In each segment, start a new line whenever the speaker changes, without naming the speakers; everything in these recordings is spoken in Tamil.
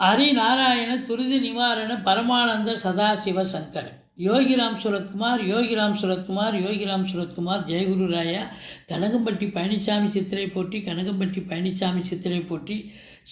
ஹரிநாராயண துரித நிவாரண பரமானந்த சதாசிவ சங்கரன் யோகிராம் சுரத்குமார் யோகிராம் சுரத்குமார் யோகிராம் சுரத்குமார் ஜெயகுரு ராயா கனகம்பட்டி பழனிசாமி சித்திரை போற்றி கனகம்பட்டி பழனிசாமி சித்திரை போற்றி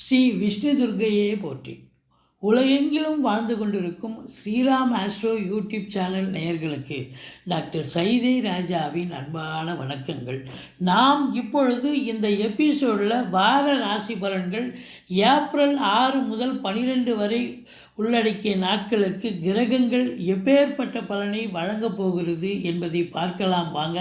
ஸ்ரீ விஷ்ணு துர்க்கையே போற்றி. உலகெங்கிலும் வாழ்ந்து கொண்டிருக்கும் ஸ்ரீராம் ஆஸ்ட்ரோ யூடியூப் சேனல் நேயர்களுக்கு டாக்டர் சைதை ராஜாவின் அன்பான வணக்கங்கள். நாம் இப்பொழுது இந்த எபிசோடில் வார ராசி பலன்கள் ஏப்ரல் 6 முதல் 12 வரை உள்ளடக்கிய நாட்களுக்கு கிரகங்கள் எப்பேற்பட்ட பலனை வழங்கப் போகிறது என்பதை பார்க்கலாம் வாங்க.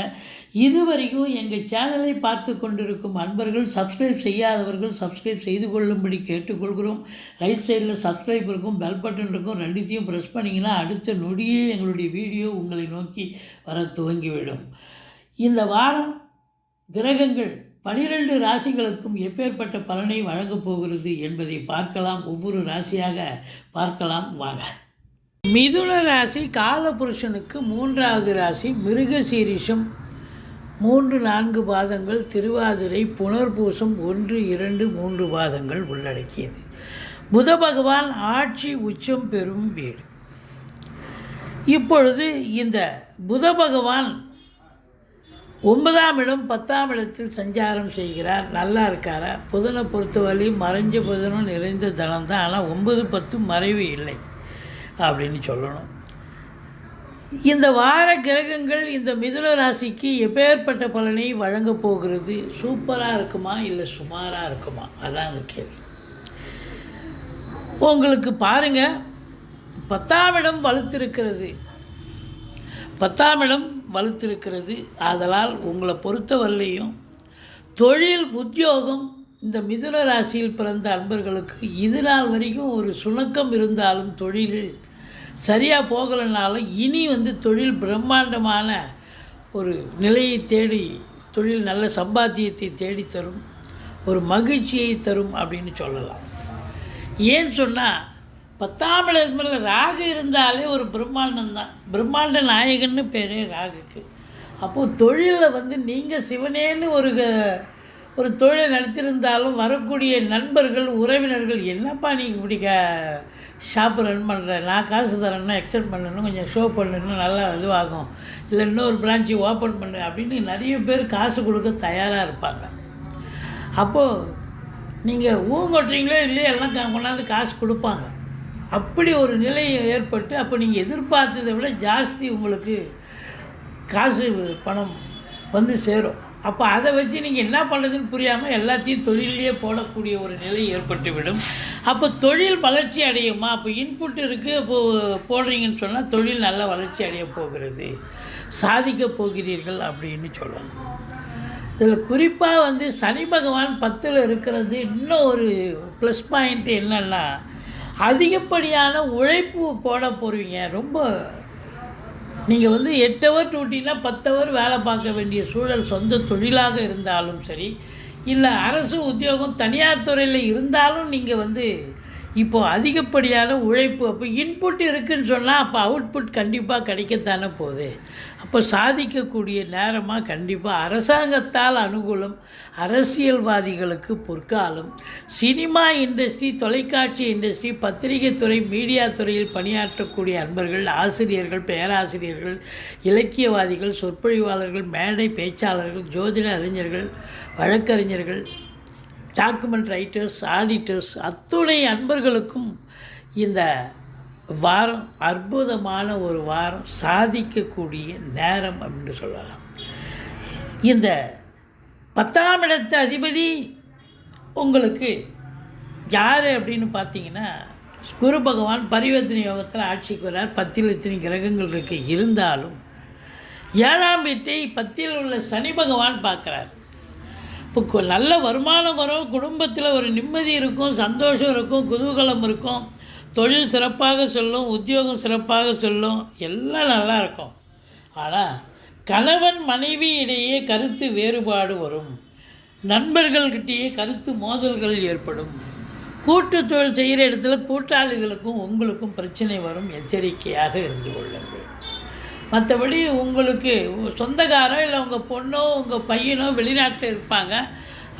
இதுவரைக்கும் எங்கள் சேனலை பார்த்து கொண்டிருக்கும் அன்பர்கள் சப்ஸ்கிரைப் செய்யாதவர்கள் சப்ஸ்கிரைப் செய்து கொள்ளும்படி கேட்டுக்கொள்கிறோம். ரைட் சைடில் சப்ஸ்கிரைப் இருக்கும், பெல் பட்டன் இருக்கும், ரெண்டுத்தையும் ப்ரெஸ் பண்ணிங்கன்னா அடுத்த நொடியே எங்களுடைய வீடியோ உங்களை நோக்கி வர துவங்கிவிடும். இந்த வாரம் கிரகங்கள் 12 ராசிகளுக்கும் எப்பேற்பட்ட பலனை வழங்கப் போகிறது என்பதை பார்க்கலாம். ஒவ்வொரு ராசியாக பார்க்கலாம் வாங்க. மிதுன ராசி காலபுருஷனுக்கு 3வது ராசி. மிருகசீரிஷம் 3-4 பாதங்கள், திருவாதிரை புனர்பூசம் 1, 2, 3 பாதங்கள் உள்ளடக்கியது. புத பகவான் ஆட்சி உச்சம் பெறும் வீடு. இப்பொழுது இந்த புத பகவான் 9ஆம் இடம் 10ஆம் இடத்தில் சஞ்சாரம் செய்கிறார். நல்லா இருக்காரா? புதனை பொறுத்தவரை மறைஞ்ச புதனும் நிறைந்த தனம் தான். ஆனால் 9, 10 மறைவு இல்லை அப்படின்னு சொல்லணும். இந்த வார கிரகங்கள் இந்த மிதுன ராசிக்கு எப்பேற்பட்ட பலனை வழங்கப் போகிறது? சூப்பராக இருக்குமா இல்லை சுமாராக இருக்குமா? அதான் கேள்வி. உங்களுக்கு பாருங்கள், 10ஆம் இடம் வலுத்திருக்கிறது. 10ஆம் இடம் வலுத்திருக்கிறது. ஆதலால் உங்களை பொறுத்தவரையிலையும் தொழில் உத்தியோகம் இந்த மிதுன ராசியில் பிறந்த அன்பர்களுக்கு இது நாள் வரைக்கும் ஒரு சுணக்கம் இருந்தாலும் தொழிலில் சரியாக போகலைனாலும் இனி தொழில் பிரம்மாண்டமான ஒரு நிலையை தேடி, தொழில் நல்ல சம்பாத்தியத்தை தேடித்தரும், ஒரு மகிழ்ச்சியை தரும் அப்படின்னு சொல்லலாம். ஏன்னு சொன்னால் 10ஆம் இடத்துல ராகு இருந்தாலே ஒரு பிரம்மாண்டம் தான். பிரம்மாண்ட நாயகன்னு பேரே ராகுக்கு. அப்போது தொழிலில் நீங்கள் சிவனேன்னு ஒரு தொழிலை நடத்தியிருந்தாலும் வரக்கூடிய நண்பர்கள் உறவினர்கள், என்னப்பா நீங்கள் இப்படி ஷாப்பு ரன் பண்ணுற, நான் காசு தரேன்னா எக்ஸ்டெண்ட் பண்ணணும், கொஞ்சம் ஷோ பண்ணணும், நல்லா இதுவாகும், இல்லை இன்னொரு பிரான்ச்சு ஓப்பன் பண்ணு அப்படின்னு நிறைய பேர் காசு கொடுக்க தயாராக இருப்பாங்க. அப்போது நீங்கள் ஊங்கொட்டுறீங்களோ இல்லையோ எல்லாம் கொண்டாந்து காசு கொடுப்பாங்க. அப்படி ஒரு நிலை ஏற்பட்டு அப்போ நீங்கள் எதிர்பார்த்ததை விட ஜாஸ்தி உங்களுக்கு காசு பணம் சேரும். அப்போ அதை வச்சு நீங்கள் என்ன பண்ணுறதுன்னு புரியாமல் எல்லாத்தையும் தொழிலையே போடக்கூடிய ஒரு நிலை ஏற்பட்டுவிடும். அப்போ தொழில் வளர்ச்சி அடையுமா? அப்போ இன்புட் இருக்குது, அப்போது போடுறீங்கன்னு சொன்னால் தொழில் நல்ல வளர்ச்சி அடைய போகிறது, சாதிக்கப் போகிறீர்கள் அப்படின்னு சொல்லலாம். இதில் குறிப்பாக சனி பகவான் 10ல் இருக்கிறது இன்னும் ஒரு ப்ளஸ் பாயிண்ட் என்னென்னா, அதிகப்படியான உழைப்பு போட போகிறீங்க. ரொம்ப நீங்கள் 8 ஹவர் டியூட்டினா 10 ஹவர் வேலை பார்க்க வேண்டிய சூழல் சொந்த தொழிலாக இருந்தாலும் சரி, இல்லை அரசு உத்தியோகம் தனியார் துறையில் இருந்தாலும் நீங்கள் இப்போது அதிகப்படியான உழைப்பு. அப்போ இன்புட் இருக்குதுன்னு சொன்னால் அப்போ அவுட்புட் கண்டிப்பாக கிடைக்கத்தானே போகுது. அப்போ சாதிக்கக்கூடிய நேரமாக கண்டிப்பாக அரசாங்கத்தால் அனுகூலம், அரசியல்வாதிகளுக்கு பொற்காலம். சினிமா இண்டஸ்ட்ரி, தொலைக்காட்சி இண்டஸ்ட்ரி, பத்திரிகை துறை, மீடியா துறையில் பணியாற்றக்கூடிய அன்பர்கள், ஆசிரியர்கள், பேராசிரியர்கள், இலக்கியவாதிகள், சொற்பொழிவாளர்கள், மேடை பேச்சாளர்கள், ஜோதிட அறிஞர்கள், வழக்கறிஞர்கள், டாக்குமெண்ட் ரைட்டர்ஸ், ஆடிட்டர்ஸ், அத்துணை அன்பர்களுக்கும் இந்த வாரம் அற்புதமான ஒரு வாரம், சாதிக்கக்கூடிய நேரம் அப்படின்னு சொல்லலாம். இந்த 10ஆம் இடத்து அதிபதி உங்களுக்கு யார் அப்படின்னு பார்த்தீங்கன்னா, குரு பகவான் பரிவர்த்தனை யோகத்தில் ஆட்சிக்கு வரார். 10ல் இத்தனை கிரகங்கள் இருக்குது. இருந்தாலும் 7ஆம் வீட்டை 10ல் உள்ள சனி பகவான் பார்க்குறார். இப்போ நல்ல வருமானம் வரும், குடும்பத்தில் ஒரு நிம்மதி இருக்கும், சந்தோஷம் இருக்கும், குதூகலம் இருக்கும், தொழில் சிறப்பாக செல்லும், உத்தியோகம் சிறப்பாக செல்லும், எல்லாம் நல்லா இருக்கும். ஆனால் கணவன் மனைவி இடையே கருத்து வேறுபாடு வரும், நண்பர்கள்கிட்டேயே கருத்து மோதல்கள் ஏற்படும், கூட்டு தொழில் செய்கிற இடத்துல கூட்டாளிகளுக்கும் உங்களுக்கும் பிரச்சனை வரும். எச்சரிக்கையாக இருந்து கொள்ளுங்கள். மற்றபடி உங்களுக்கு சொந்தக்காரோ இல்லை உங்கள் பொண்ணோ உங்கள் பையனோ வெளிநாட்டில் இருப்பாங்க.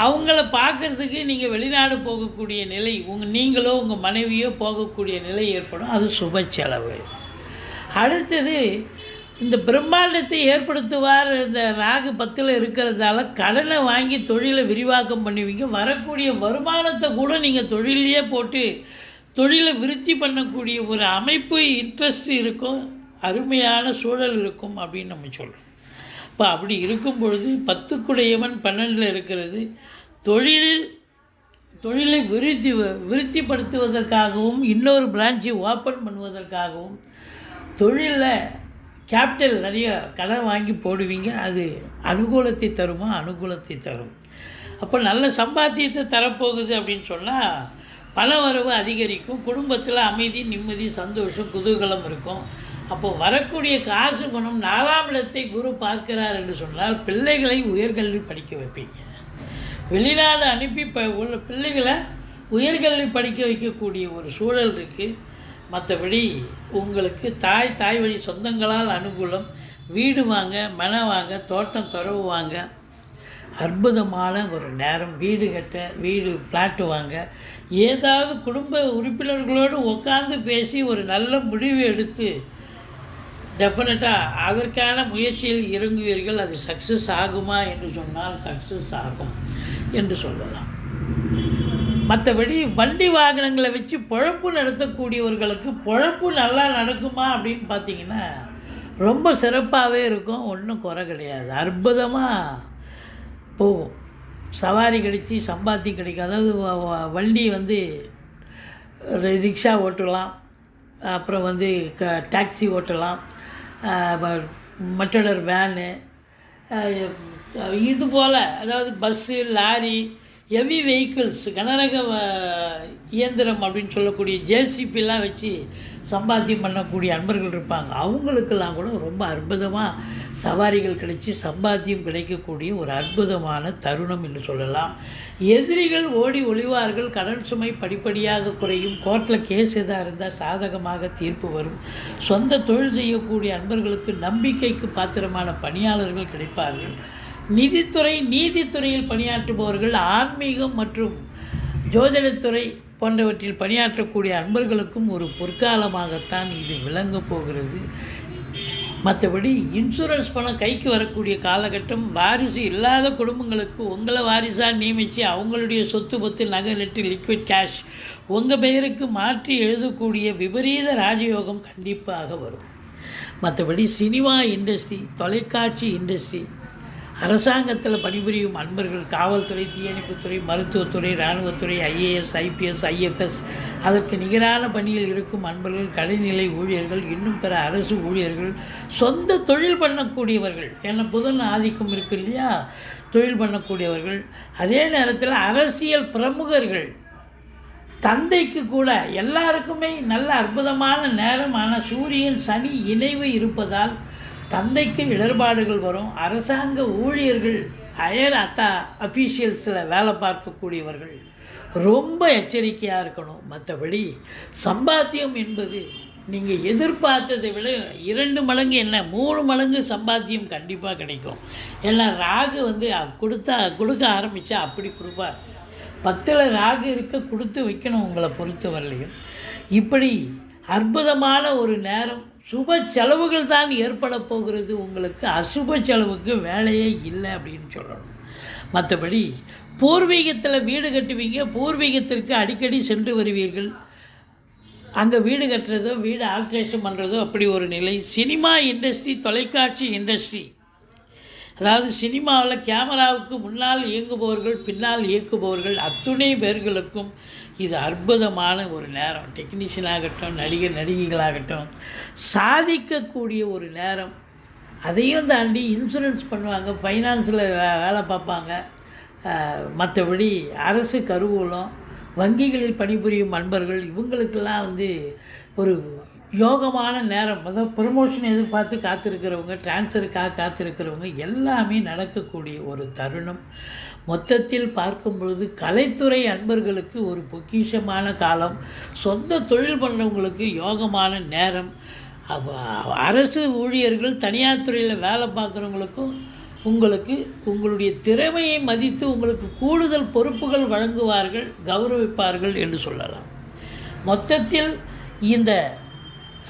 அவங்கள பார்க்குறதுக்கு நீங்கள் வெளிநாடு போகக்கூடிய நிலை, நீங்களோ உங்கள் மனைவியோ போகக்கூடிய நிலை ஏற்படும். அது சுப செலவு. அடுத்தது, இந்த பிரம்மாண்டத்தை ஏற்படுத்துவார் இந்த ராகு 10ல் இருக்கிறதால கடனை வாங்கி தொழிலை விரிவாக்கம் பண்ணுவீங்க. வரக்கூடிய வருமானத்தை கூட நீங்கள் தொழிலையே போட்டு தொழிலை விருத்தி பண்ணக்கூடிய ஒரு அமைப்பு, இன்ட்ரெஸ்ட் இருக்கும், அருமையான சூழல் இருக்கும் அப்படின்னு நம்ம சொல்கிறோம். இப்போ அப்படி இருக்கும் பொழுது 10க்குடையவன் 12ல் இருக்கிறது தொழிலை விருத்திப்படுத்துவதற்காகவும் இன்னொரு பிரான்ச்சை ஓப்பன் பண்ணுவதற்காகவும் தொழிலில் கேபிட்டல் நிறைய கடன் வாங்கி போடுவீங்க. அது அனுகூலத்தை தருமா? அனுகூலத்தை தரும். அப்போ நல்ல சம்பாத்தியத்தை தரப்போகுது அப்படின்னு சொன்னால் பண வரவு அதிகரிக்கும், குடும்பத்தில் அமைதி, நிம்மதி, சந்தோஷம், குதூகலம் இருக்கும். அப்போது வரக்கூடிய காசு குணம் 4ஆம் இடத்தை குரு பார்க்கிறார் என்று சொன்னால் பிள்ளைகளை உயர்கல்வி படிக்க வைப்பீங்க. வெளிநாடு அனுப்பி உள்ள பிள்ளைகளை உயர்கல்வி படிக்க வைக்கக்கூடிய ஒரு சூழல் இருக்குது. மற்றபடி உங்களுக்கு தாய் வழி சொந்தங்களால் அனுகூலம், வீடு வாங்க, மனை வாங்க, தோட்டம் துறவு வாங்க, அற்புதமான ஒரு நேரம். வீடு கட்ட, ஃப்ளாட்டு வாங்க, ஏதாவது குடும்ப உறுப்பினர்களோடு உட்காந்து பேசி ஒரு நல்ல முடிவு எடுத்து டெஃபினட்டாக அதற்கான முயற்சியில் இறங்குவீர்கள். அது சக்ஸஸ் ஆகுமா என்று சொன்னால் சக்ஸஸ் ஆகும் என்று சொல்லலாம். மற்றபடி வண்டி வாகனங்களை வச்சு பொழப்பு நடத்தக்கூடியவர்களுக்கு பொழப்பு நல்லா நடக்குமா அப்படின்னு பார்த்தீங்கன்னா ரொம்ப சிறப்பாகவே இருக்கும். ஒன்றும் குறை கிடையாது, அற்புதமாக போகும். சவாரி கிடைச்சி சம்பாத்தியம் கிடைக்கும். அதாவது வண்டி ரிக்ஷா ஓட்டலாம், அப்புறம் டாக்ஸி ஓட்டலாம், மற்றொரு வேனு, இது போல், அதாவது பஸ்ஸு, லாரி, ஹெவி வெஹிக்கிள்ஸ், கனரக இயந்திரம் அப்படின்னு சொல்லக்கூடிய ஜேசிபிலாம் வச்சு சம்பாத்தியம் பண்ணக்கூடிய அன்பர்கள் இருப்பாங்க. அவங்களுக்கெல்லாம் கூட ரொம்ப அற்புதமாக சவாரிகள் கிடைச்சி சம்பாத்தியம் கிடைக்கக்கூடிய ஒரு அற்புதமான தருணம் என்று சொல்லலாம். எதிரிகள் ஓடி ஒளிவார்கள், கடன் சுமை படிப்படியாக குறையும், கோர்ட்டில் கேஸ் எதாக இருந்தால் சாதகமாக தீர்ப்பு வரும். சொந்த தொழில் செய்யக்கூடிய அன்பர்களுக்கு நம்பிக்கைக்கு பாத்திரமான பணியாளர்கள் கிடைப்பார்கள். நிதித்துறை, நீதித்துறையில் பணியாற்றுபவர்கள், ஆன்மீகம் மற்றும் ஜோதிடத்துறை போன்றவற்றில் பணியாற்றக்கூடிய அன்பர்களுக்கும் ஒரு பொற்காலமாகத்தான் இது விளங்கப் போகிறது. மற்றபடி இன்சூரன்ஸ் பணம் கைக்கு வரக்கூடிய காலகட்டம். வாரிசு இல்லாத குடும்பங்களுக்கு உங்களை வாரிசாக நியமித்து அவங்களுடைய சொத்து பத்து, நகை, நெட்டு, லிக்விட் கேஷ் உங்கள் பெயருக்கு மாற்றி எழுதக்கூடிய விபரீத ராஜயோகம் கண்டிப்பாக வரும். மற்றபடி சினிமா இண்டஸ்ட்ரி, தொலைக்காட்சி இண்டஸ்ட்ரி, அரசாங்கத்தில் பணிபுரியும் அன்பர்கள், காவல்துறை, தீயணைப்புத்துறை, மருத்துவத்துறை, இராணுவத்துறை, ஐஏஎஸ், ஐபிஎஸ், ஐஎஃப்எஸ், அதற்கு நிகரான பணியில் இருக்கும் அன்பர்கள், கடைநிலை ஊழியர்கள், இன்னும் பிற அரசு ஊழியர்கள், சொந்த தொழில் பண்ணக்கூடியவர்கள், ஏன்னா புதன் ஆதிக்கம் இருக்கு இல்லையா, தொழில் பண்ணக்கூடியவர்கள், அதே நேரத்தில் அரசியல் பிரமுகர்கள், தந்தைக்கு கூட எல்லாருக்குமே நல்ல அற்புதமான நேரமான சூரியன் சனி இணைவு இருப்பதால் தந்தைக்கு இடர்பாடுகள் வரும். அரசாங்க ஊழியர்கள், ஹையர் அஃபீஷியல்ஸில் வேலை பார்க்கக்கூடியவர்கள் ரொம்ப எச்சரிக்கையாக இருக்கணும். மற்றபடி சம்பாத்தியம் என்பது நீங்கள் எதிர்பார்த்ததை விட 2 மடங்கு, என்ன 3 மடங்கு சம்பாத்தியம் கண்டிப்பாக கிடைக்கும். ஏன்னா ராகு கொடுக்க ஆரம்பித்தா அப்படி கொடுப்பார். 10ல் ராகு இருக்க கொடுத்து வைக்கணும். உங்களை பொறுத்தவரையிலையும் இப்படி அற்புதமான ஒரு நேரம். சுப செலவுகள் தான் ஏற்பட போகிறது உங்களுக்கு. அசுப செலவுக்கு வேலையே இல்லை அப்படின்னு சொல்லணும். மற்றபடி பூர்வீகத்தில் வீடு கட்டுவீங்க, பூர்வீகத்திற்கு அடிக்கடி சென்று வருவீர்கள். அங்கே வீடு கட்டுறதோ, வீடு ஆல்ட்ரேஷன் பண்ணுறதோ அப்படி ஒரு நிலை. சினிமா இண்டஸ்ட்ரி, தொலைக்காட்சி இண்டஸ்ட்ரி, அதாவது சினிமாவில் கேமராவுக்கு முன்னால் இயங்குபவர்கள், பின்னால் இயக்குபவர்கள், அத்துணை பேர்களுக்கும் இது அற்புதமான ஒரு நேரம். டெக்னீஷியன் ஆகட்டும், நடிகைகளாகட்டும், சாதிக்கக்கூடிய ஒரு நேரம். அதையும் தாண்டி இன்சூரன்ஸ் பண்ணுவாங்க, ஃபைனான்ஸில் வேலை பார்ப்பாங்க. மற்றபடி அரசு கருவூலம், வங்கிகளில் பணிபுரியும் அன்பர்கள், இவங்களுக்கெல்லாம் ஒரு யோகமான நேரம். அதாவது ப்ரமோஷன் எதிர்பார்த்து காத்திருக்கிறவங்க, டிரான்ஸ்ஃபருக்காக காத்திருக்கிறவங்க எல்லாமே நடக்கக்கூடிய ஒரு தருணம். மொத்தத்தில் பார்க்கும் பொழுது கலைத்துறை அன்பர்களுக்கு ஒரு பொக்கிஷமான காலம். சொந்த தொழில் பண்ணுறவங்களுக்கு யோகமான நேரம். அரசு ஊழியர்கள், தனியார் துறையில் வேலை பார்க்குறவங்களுக்கும் உங்களுக்கு உங்களுடைய திறமையை மதித்து உங்களுக்கு கூடுதல் பொறுப்புகள் வழங்குவார்கள், கௌரவிப்பார்கள் என்று சொல்லலாம். மொத்தத்தில் இந்த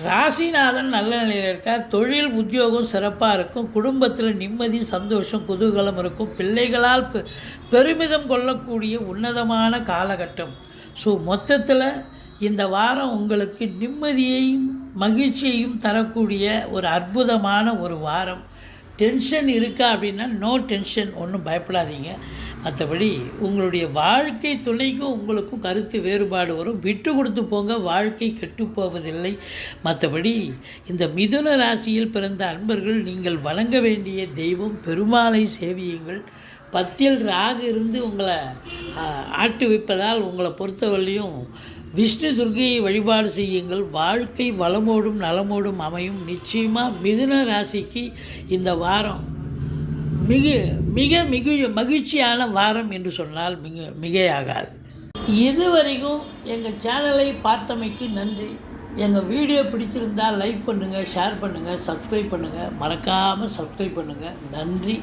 ராசிநாதன் நல்ல நிலையில் இருக்கார். தொழில் உத்தியோகம் சிறப்பாக இருக்கும். குடும்பத்தில் நிம்மதி, சந்தோஷம், குதூகலம் இருக்கும். பிள்ளைகளால் பெருமிதம் கொள்ளக்கூடிய உன்னதமான காலகட்டம். ஸோ மொத்தத்தில் இந்த வாரம் உங்களுக்கு நிம்மதியையும் மகிழ்ச்சியையும் தரக்கூடிய ஒரு அற்புதமான ஒரு வாரம். டென்ஷன் இருக்கா அப்படின்னா நோ டென்ஷன், ஒன்றும் பயப்படாதீங்க. மற்றபடி உங்களுடைய வாழ்க்கை துணைக்கும் உங்களுக்கும் கருத்து வேறுபாடு வரும். விட்டு கொடுத்து போங்க, வாழ்க்கை கெட்டு போவதில்லை. மற்றபடி இந்த மிதுன ராசியில் பிறந்த அன்பர்கள் நீங்கள் வணங்க வேண்டிய தெய்வம் பெருமாளை சேவியுங்கள். 10ல் ராகு இருந்து உங்களை ஆட்டு வைப்பதால் உங்களை பொறுத்தவரையிலையும் விஷ்ணு துர்க்கையை வழிபாடு செய்யுங்கள். வாழ்க்கை வளமோடும் நலமோடும் அமையும். நிச்சயமாக மிதுன ராசிக்கு இந்த வாரம் மிக மகிழ்ச்சியான வாரம் என்று சொன்னால் மிகையாகாது. இதுவரைக்கும் எங்கள் சேனலை பார்த்தமைக்கு நன்றி. எங்கள் வீடியோ பிடிச்சிருந்தால் லைக் பண்ணுங்கள், ஷேர் பண்ணுங்கள், சப்ஸ்கிரைப் பண்ணுங்கள். மறக்காமல் சப்ஸ்கிரைப் பண்ணுங்கள். நன்றி.